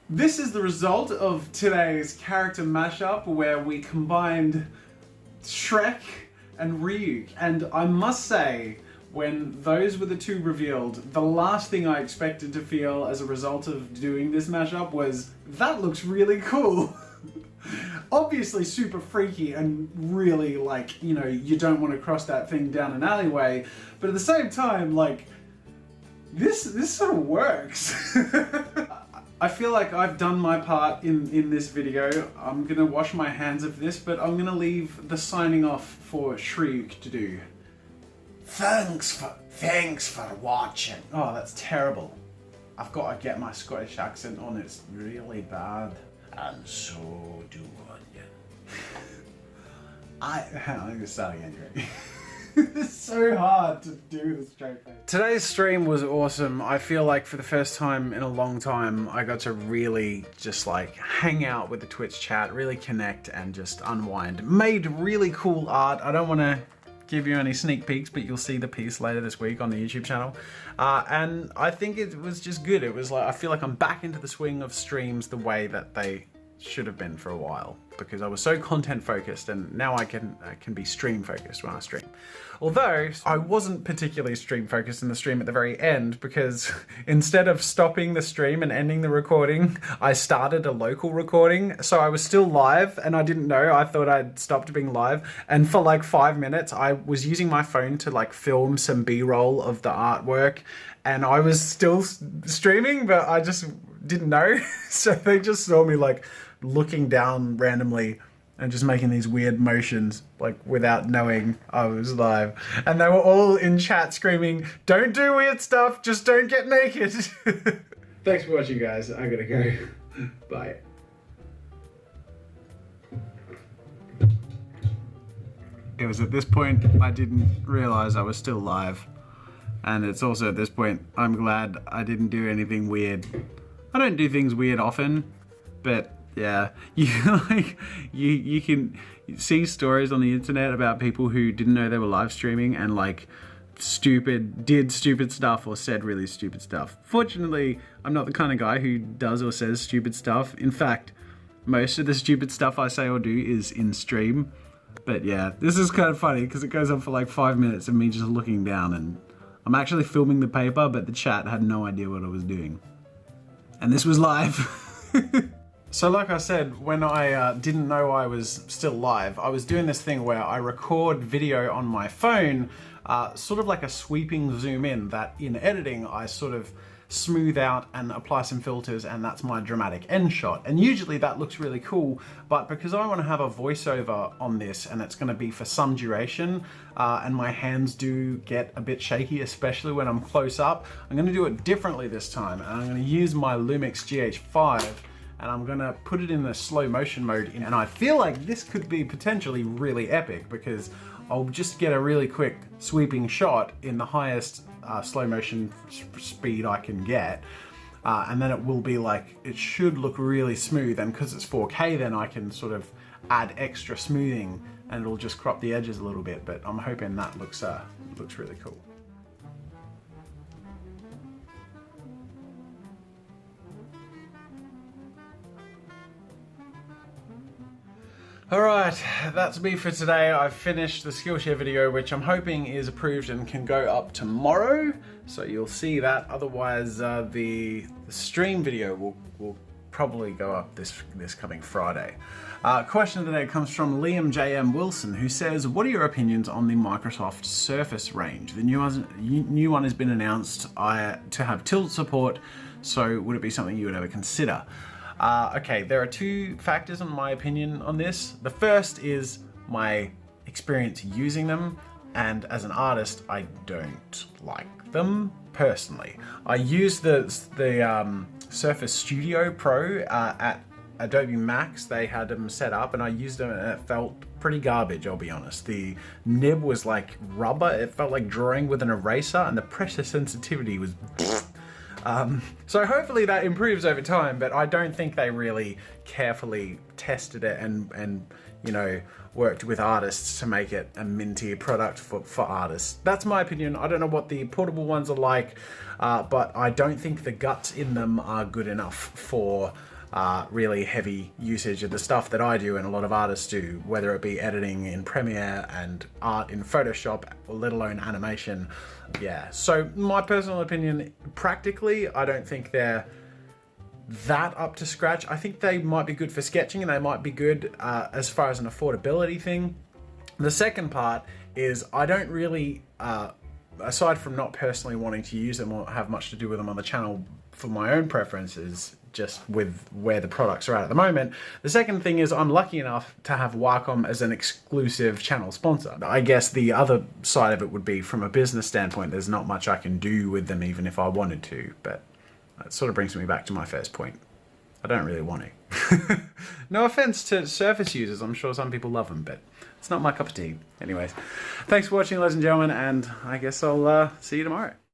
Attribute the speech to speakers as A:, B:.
A: This is the result of today's character mashup where we combined Shrek and Ryuk. And I must say, when those were the two revealed, the last thing I expected to feel as a result of doing this mashup was, that looks really cool. Obviously super freaky and really like, you know, you don't want to cross that thing down an alleyway, but at the same time, like, this sort of works. I feel like I've done my part in this video. I'm gonna wash my hands of this, but I'm gonna leave the signing off for Shriek to do.
B: Thanks for watching.
A: Oh, that's terrible. I've got to get my Scottish accent on. It's really bad.
B: And so do onion.
A: I'm gonna start again, you ready? It's so hard to do the straight face. Today's stream was awesome. I feel like for the first time in a long time, I got to really just like hang out with the Twitch chat, really connect and just unwind. Made really cool art. I don't want to give you any sneak peeks, but you'll see the piece later this week on the YouTube channel. And I think it was just good. It was like, I feel like I'm back into the swing of streams the way that they should have been for a while, because I was so content focused, and now I can be stream focused when I stream. Although I wasn't particularly stream focused in the stream at the very end, because instead of stopping the stream and ending the recording, I started a local recording. So I was still live and I didn't know. I thought I'd stopped being live, and for like 5 minutes I was using my phone to like film some B-roll of the artwork, and I was still streaming, but I just didn't know. So they just saw me like looking down randomly and just making these weird motions, like without knowing I was live. And they were all in chat screaming, "Don't do weird stuff, just don't get naked." Thanks for watching, guys. I gotta go. Bye. It was at this point I didn't realize I was still live. And it's also at this point I'm glad I didn't do anything weird. I don't do things weird often, but yeah, you can see stories on the internet about people who didn't know they were live streaming and like did stupid stuff or said really stupid stuff. Fortunately, I'm not the kind of guy who does or says stupid stuff. In fact, most of the stupid stuff I say or do is in stream. But yeah, this is kind of funny because it goes on for like 5 minutes of me just looking down, and I'm actually filming the paper, but the chat had no idea what I was doing. And this was live. So like I said, when I didn't know I was still live, I was doing this thing where I record video on my phone, sort of like a sweeping zoom in that in editing I sort of smooth out and apply some filters, and that's my dramatic end shot. And usually that looks really cool, but because I want to have a voiceover on this and it's going to be for some duration, and my hands do get a bit shaky, especially when I'm close up, I'm going to do it differently this time, and I'm going to use my Lumix GH5 and I'm going to put it in the slow motion mode. And I feel like this could be potentially really epic because I'll just get a really quick sweeping shot in the highest slow motion speed I can get, and then it will be like, it should look really smooth, and because it's 4K then I can sort of add extra smoothing and it'll just crop the edges a little bit, but I'm hoping that looks really cool. Alright, that's me for today. I've finished the Skillshare video, which I'm hoping is approved and can go up tomorrow, so you'll see that. Otherwise, the stream video will probably go up this coming Friday. Question of the day comes from Liam J.M. Wilson, who says, what are your opinions on the Microsoft Surface range? The new one has been announced to have tilt support, so would it be something you would ever consider? Okay, there are two factors in my opinion on this. The first is my experience using them, and as an artist, I don't like them personally. I use the Surface Studio Pro at Adobe Max. They had them set up and I used them and it felt pretty garbage, I'll be honest. The nib was like rubber, it felt like drawing with an eraser, and the pressure sensitivity was so hopefully that improves over time, but I don't think they really carefully tested it and you know, worked with artists to make it a minty product for artists. That's my opinion. I don't know what the portable ones are like, but I don't think the guts in them are good enough for really heavy usage of the stuff that I do and a lot of artists do, whether it be editing in Premiere and art in Photoshop, or let alone animation. Yeah, so my personal opinion, practically, I don't think they're that up to scratch. I think they might be good for sketching and they might be good as far as an affordability thing. The second part is I don't really, aside from not personally wanting to use them or have much to do with them on the channel for my own preferences, just with where the products are at the moment. The second thing is I'm lucky enough to have Wacom as an exclusive channel sponsor. I guess the other side of it would be from a business standpoint, there's not much I can do with them even if I wanted to, but that sort of brings me back to my first point. I don't really want to. No offense to Surface users, I'm sure some people love them, but it's not my cup of tea. Anyways, thanks for watching, ladies and gentlemen, and I guess I'll see you tomorrow.